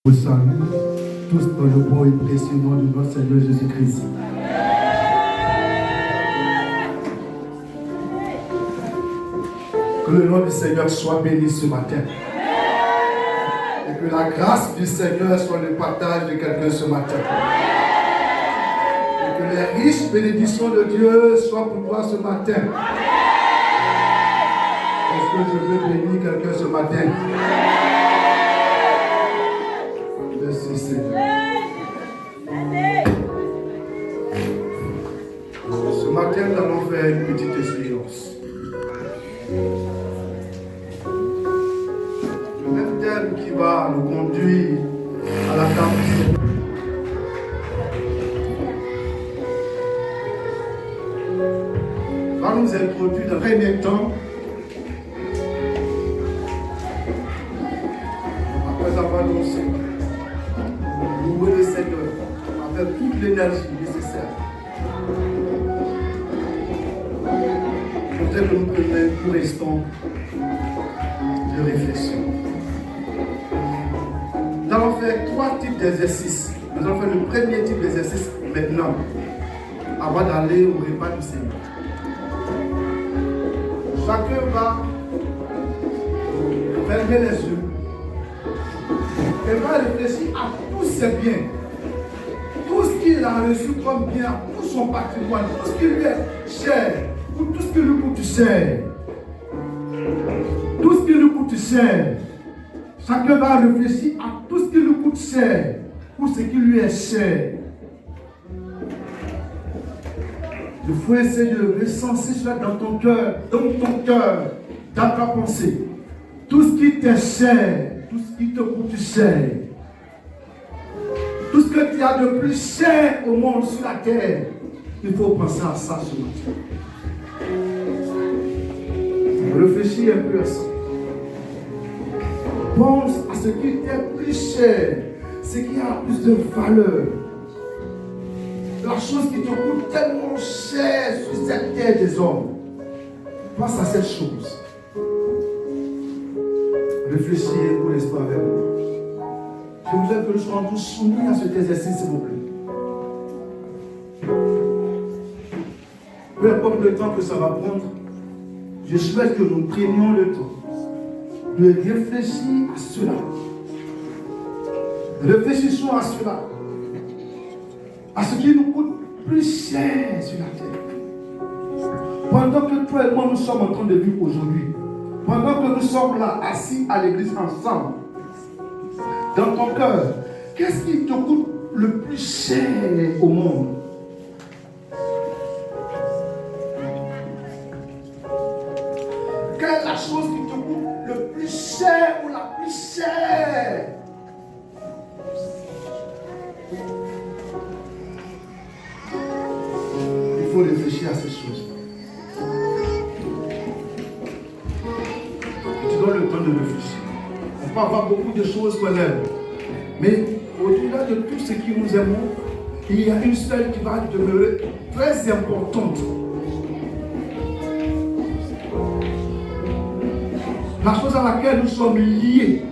Vous salue tous dans le beau et précieux nom de notre Seigneur Jésus-Christ. Que le nom du Seigneur soit béni ce matin. Et que la grâce du Seigneur soit le partage de quelqu'un ce matin. Et que les riches bénédictions de Dieu soient pour toi ce matin. Est-ce que je veux bénir quelqu'un ce matin? Merci Seigneur. Ce matin, nous allons faire une petite expérience. Le même thème qui va nous conduire à la table. Va nous introduire dans un premier temps. Après avoir annoncé, louer le Seigneur avec toute l'énergie nécessaire. Peut-être que nous prenons pour l'instant de réflexion. Nous allons faire 3 types d'exercices. Nous allons faire le premier type d'exercice maintenant, avant d'aller au repas du Seigneur. Chacun va fermer les yeux et va réfléchir à tous ses biens, tout ce qu'il a reçu comme bien, tout son patrimoine, tout ce qui lui est cher, tout ce qui lui coûte cher. Tout ce qui lui coûte cher. Chacun va réfléchir à tout ce qui lui coûte cher, pour ce qui lui est cher. Il faut essayer de recenser cela dans ton cœur, dans ta pensée. Tout ce qui t'est cher, tout ce qui te coûte cher, tout ce que tu as de plus cher au monde sur la terre, il faut penser à ça ce matin. Réfléchis un peu à ça. Pense à ce qui t'est plus cher, ce qui a plus de valeur. La chose qui te coûte tellement cher sur cette terre des hommes. Pense à cette chose. Réfléchis pour l'espoir avec moi. Je voudrais que nous soyons tous soumis à cet exercice, s'il vous plaît. Peu importe le temps que ça va prendre, je souhaite que nous prenions le temps de réfléchir à cela. Réfléchissons à cela. À ce qui nous coûte plus cher sur la terre. Pendant que toi et moi nous sommes en train de vivre aujourd'hui, pendant que nous sommes là assis à l'église ensemble, dans ton cœur, qu'est-ce qui te coûte le plus cher au monde? Quelle est la chose qui te coûte le plus cher ou la plus chère? Il faut réfléchir à ces choses. Tu donnes le temps de réfléchir. On peut avoir beaucoup de choses qu'on aime. Mais au-delà de tout ce que nous aimons, il y a une seule qui va demeurer très importante. La chose à laquelle nous sommes liés.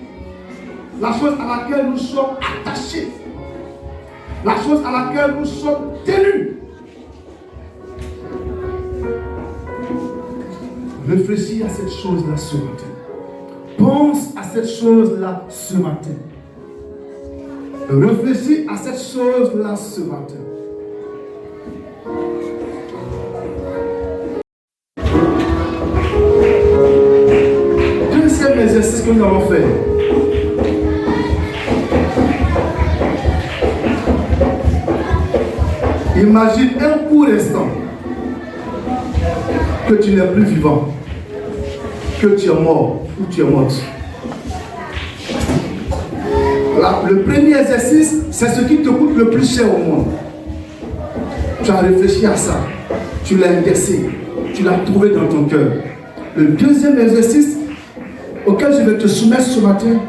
La chose à laquelle nous sommes attachés. La chose à laquelle nous sommes tenus. Réfléchis à cette chose-là ce matin. Pense à cette chose-là ce matin. Réfléchis à cette chose-là ce matin. Deuxième exercice que nous allons faire. Imagine un court instant que tu n'es plus vivant, que tu es mort ou tu es morte. Le premier exercice, c'est ce qui te coûte le plus cher au monde. Tu as réfléchi à ça, tu l'as indexé, tu l'as trouvé dans ton cœur. Le deuxième exercice auquel je vais te soumettre ce matin,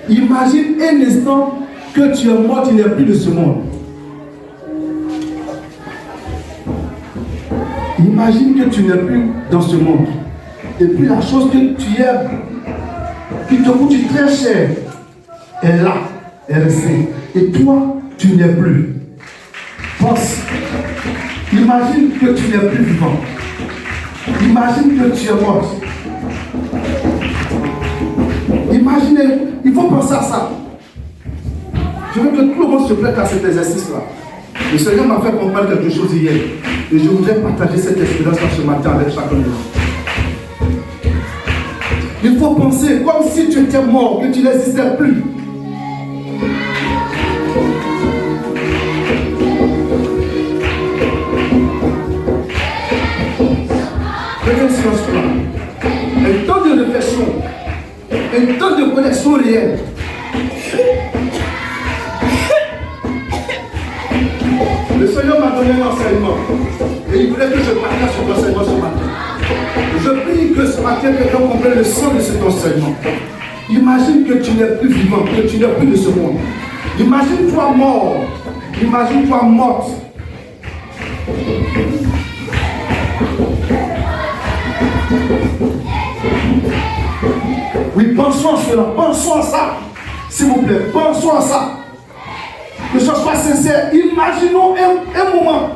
imagine un instant que tu es mort, tu n'es plus de ce monde. Imagine que tu n'es plus dans ce monde. Et puis la chose que tu aimes, qui te coûte très cher, est là. est resté. Et toi, tu n'es plus. Pense. Imagine que tu n'es plus vivant. Imagine que tu es mort. Imaginez, il faut penser à ça. Je veux que tout le monde se prête à cet exercice-là. Le Seigneur m'a fait comprendre quelque chose hier. Et je voudrais partager cette expérience-là ce matin avec chacun de nous. Il faut penser comme si tu étais mort, que tu n'existais plus. Prenez un silence là. Un temps de réflexion, un temps de connexion réelle. Le Seigneur m'a donné un enseignement et il voulait que je partage cet enseignement ce matin. Je prie que ce matin, quelqu'un comprenne le sens de cet enseignement. Imagine que tu n'es plus vivant, que tu n'es plus de ce monde. Imagine-toi mort. Imagine-toi morte. Oui, pensons à cela, pensons à ça. S'il vous plaît, pensons à ça. Que ce soit sincère. Imaginons un moment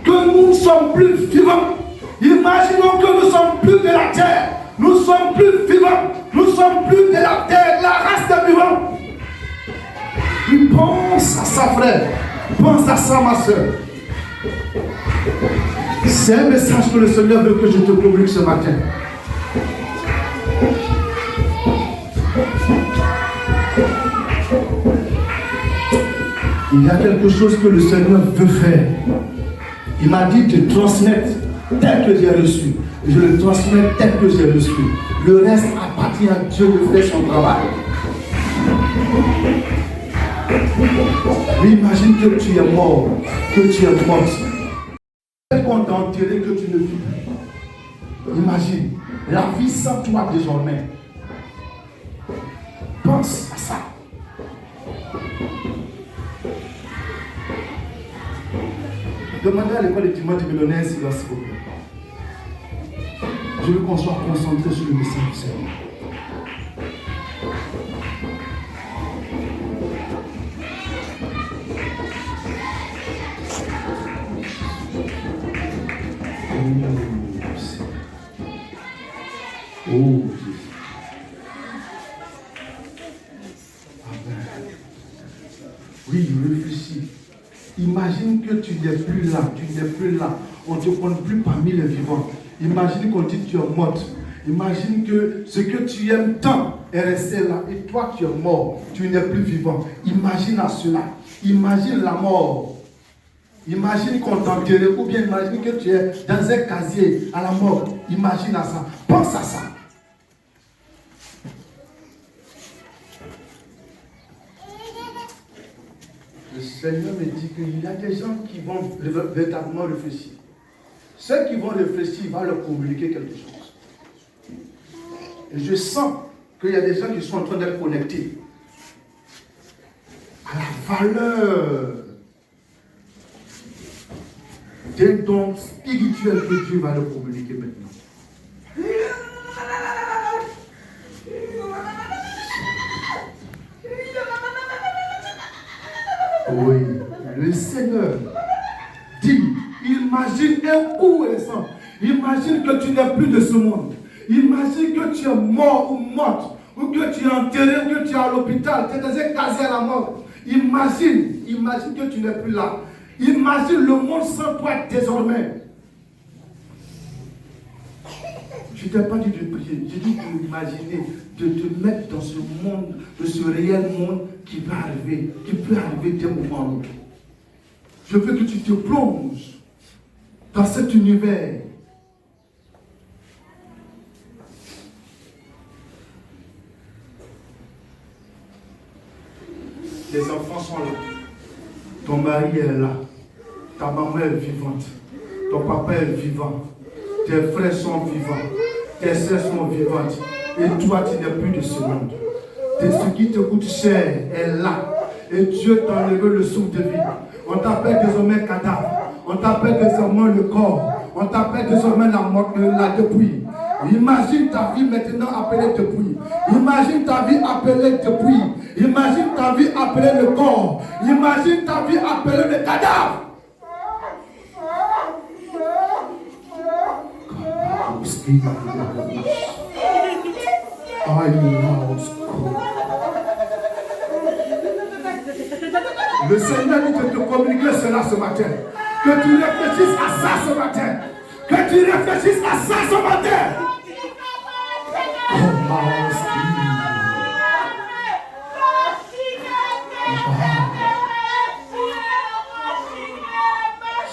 que nous ne sommes plus vivants. Imaginons que nous ne sommes plus de la terre. Nous ne sommes plus vivants. Nous ne sommes plus de la terre, la race des vivants. Oui, pense à ça, frère. Pense à ça, ma soeur. C'est un message que le Seigneur veut que je te communique ce matin. Il y a quelque chose que le Seigneur veut faire. Il m'a dit de transmettre tel que j'ai reçu. Je le transmets tel que j'ai reçu. Le reste appartient à Dieu de faire son travail. Mais imagine que tu es mort, que tu es morte. Qu'on t'a enterré, que tu ne vis plus. Imagine la vie sans toi désormais. Pense à ça. Demandez à l'école de Timothée de me donner un silence, s'il vous plaît. Je veux qu'on soit concentré sur le message du Seigneur. Oh Jésus. Amen. Oui, réfléchis. Imagine que tu n'es plus là, tu n'es plus là. On ne te compte plus parmi les vivants. Imagine qu'on dit que tu es morte. Imagine que ce que tu aimes tant est resté là et toi tu es mort, tu n'es plus vivant. Imagine à cela. Imagine la mort. Imagine qu'on t'enterre ou bien imagine que tu es dans un casier à la mort. Imagine à ça. Pense à ça. Le Seigneur me dit qu'il y a des gens qui vont véritablement réfléchir. Ceux qui vont réfléchir, il va leur communiquer quelque chose. Et je sens qu'il y a des gens qui sont en train d'être connectés à la valeur des dons spirituels que Dieu va leur communiquer maintenant. Oui, le Seigneur dit, imagine un coup récent. Imagine que tu n'es plus de ce monde. Imagine que tu es mort ou morte, ou que tu es enterré, ou que tu es à l'hôpital, tu es dans un casier à la mort. Imagine que tu n'es plus là. Imagine le monde sans toi désormais. Je ne t'ai pas dit de prier, j'ai dit d'imaginer, de te mettre dans ce monde, de ce réel monde qui va arriver, qui peut arriver d'un moment à l'autre. Je veux que tu te plonges dans cet univers. Les enfants sont là. Ton mari est là. Ta maman est vivante. Ton papa est vivant. Tes frères sont vivants. Tes sœurs sont vivantes. Et toi, tu n'es plus de ce monde. Ce qui te coûte cher est là. Et Dieu t'a enlevé le souffle de vie. On t'appelle désormais cadavre. On t'appelle désormais le corps. On t'appelle désormais la dépouille. Imagine ta vie maintenant appelée dépouille. Imagine ta vie appelée dépouille. Imagine ta vie après le corps. Imagine ta vie après le cadavre. Le Seigneur dit de te communiquer cela ce matin. Que tu réfléchisses à ça ce matin. Que tu réfléchisses à ça ce matin.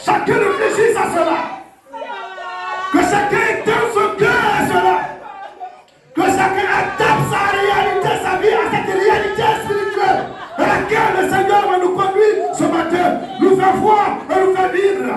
Chacun réfléchisse à cela. Que chacun éteint son cœur à cela. Que chacun adapte sa réalité, sa vie à cette réalité spirituelle à laquelle le Seigneur va nous conduire ce matin, nous faire voir et nous faire vivre.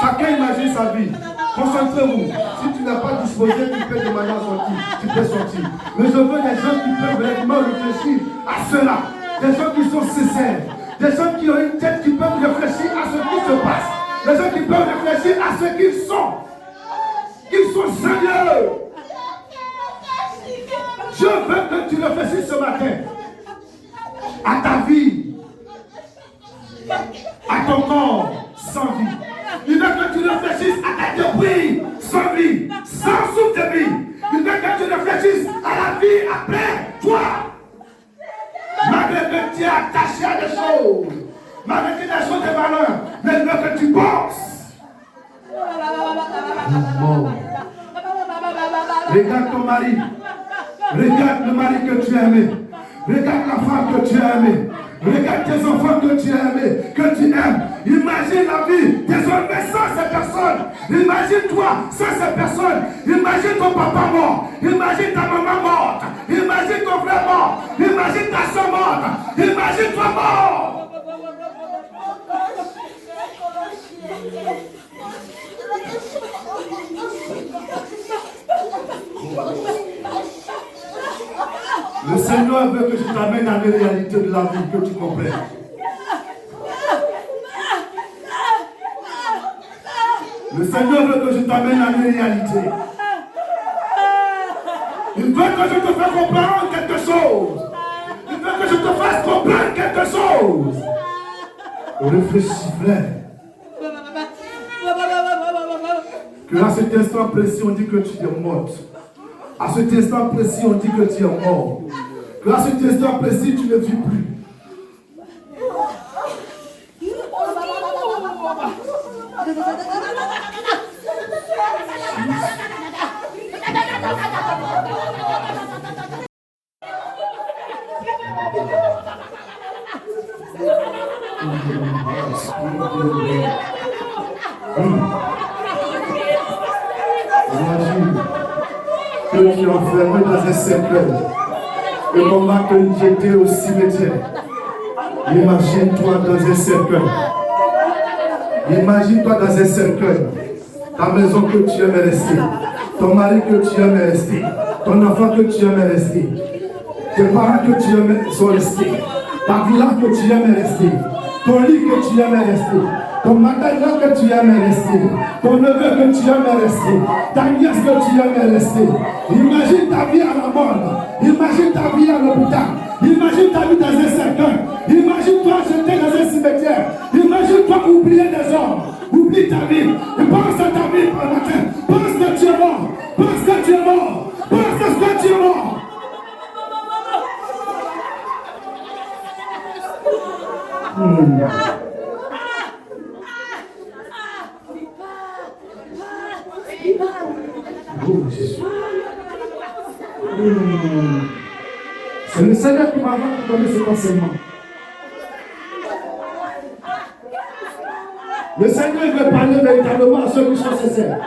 Chacun imagine sa vie. Concentrez-vous. Si tu n'as pas disposé, tu peux demander à sortir. Tu peux sortir. Mais je veux des gens qui peuvent vraiment réfléchir à cela. Des gens qui sont sincères. Des gens qui ont une tête qui peuvent réfléchir à ce qui se passe. Des gens qui peuvent réfléchir à ce qu'ils sont. Qu'ils sont sérieux. Je veux que tu réfléchisses ce matin à ta vie, à ton corps sans vie. Il veut que tu réfléchisses à ta débris sans vie, sans souffle de vie. Il veut que tu réfléchisses à la vie après toi. Malgré que tu es attaché à des choses, malgré que des choses de valeur, mais il veut que tu penses. Regarde ton mari. Regarde le mari que tu as aimé. Regarde la femme que tu as aimée. Regarde tes enfants que tu as aimés, que tu aimes. Imagine la vie désormais sans ces personnes. Imagine-toi sans ces personnes. Imagine ton papa mort. Imagine ta maman morte. Imagine ton frère mort. Imagine ta soeur morte. Imagine-toi mort. Le Seigneur veut que je t'amène à la réalité de la vie, que tu comprennes. Le Seigneur veut que je t'amène à la réalité. Il veut que je te fasse comprendre quelque chose. Il veut que je te fasse comprendre quelque chose. Réfléchis, frère. Que à cet instant précis, on dit que tu es morte. À cet instant précis, on dit que tu es mort. Que à cet instant précis, tu ne vis plus. Imagine que tu es enfermé dans un cercueil. Et comment que j'étais au cimetière. Imagine-toi dans un cercueil. Imagine-toi dans un cercueil. Ta maison que tu aimes rester. Ton mari que tu aimes rester. Ton enfant que tu aimes rester. Tes parents que tu aimes sont restés. Ta villa que tu aimes rester. Ton lit que tu aimes rester. Ton matériel que tu aimes rester. Ton neveu que tu aimes rester. Ta nièce que tu aimes rester. Imagine ta vie à la mort. Imagine ta vie à l'hôpital. Imagine ta vie dans un cercueil. Imagine-toi jeté dans un cimetière. Imagine-toi oublier des hommes. Oublie ta vie. Et pense à ta vie pour le matin. Pense que tu es mort. Pense que tu es mort. Pense que tu es mort. Oh, Jésus. C'est le Seigneur qui m'a donné cet enseignement. Le Seigneur veut parler véritablement à ceux qui sont sincères.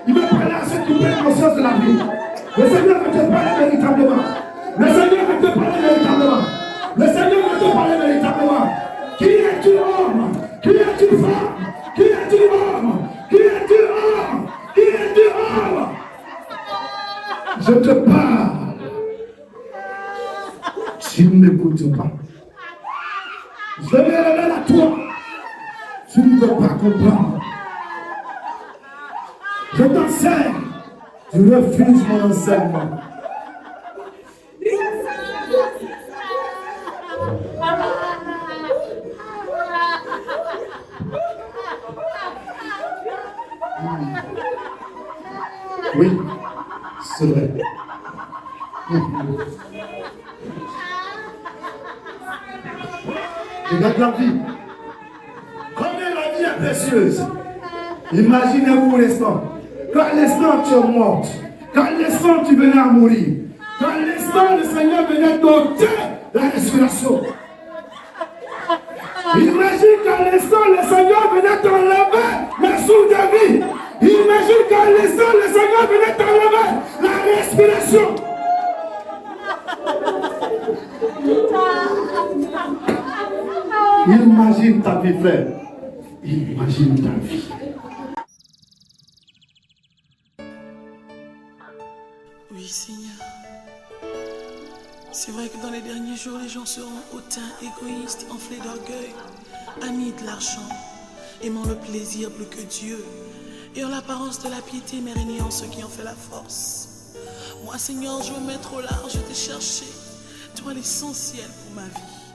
Il veut parler à ceux qui prennent conscience de la vie. Le Seigneur veut te parler véritablement. Le Seigneur veut te parler véritablement. Le Seigneur veut te parler véritablement. Qui es-tu homme? Qui es-tu femme? Qui es-tu homme? Qui es-tu homme? Qui es-tu homme? Je te parle. Tu ne m'écoutes pas. ne veux pas comprendre. Je t'enseigne. Tu refuses mon enseignement. Oui, c'est vrai. Regarde la vie. Combien la vie est précieuse. Imaginez-vous l'instant. Quand l'instant tu es morte, quand l'instant tu venais à mourir, quand l'instant le Seigneur venait d'ôter la respiration. Imagine qu'à l'instant le Seigneur venait t'enlever le souffle de vie. Imagine qu'à l'instant le Seigneur venait t'enlever la respiration. Imagine ta vie, frère. Imagine ta vie. Oui, Seigneur. C'est vrai que dans les derniers jours, les gens seront hautains, égoïstes, enflés d'orgueil, amis de l'argent, aimant le plaisir plus que Dieu, ayant l'apparence de la piété, mais régnant ceux qui en fait la force. Moi, Seigneur, je veux mettre au large, te chercher, toi l'essentiel pour ma vie.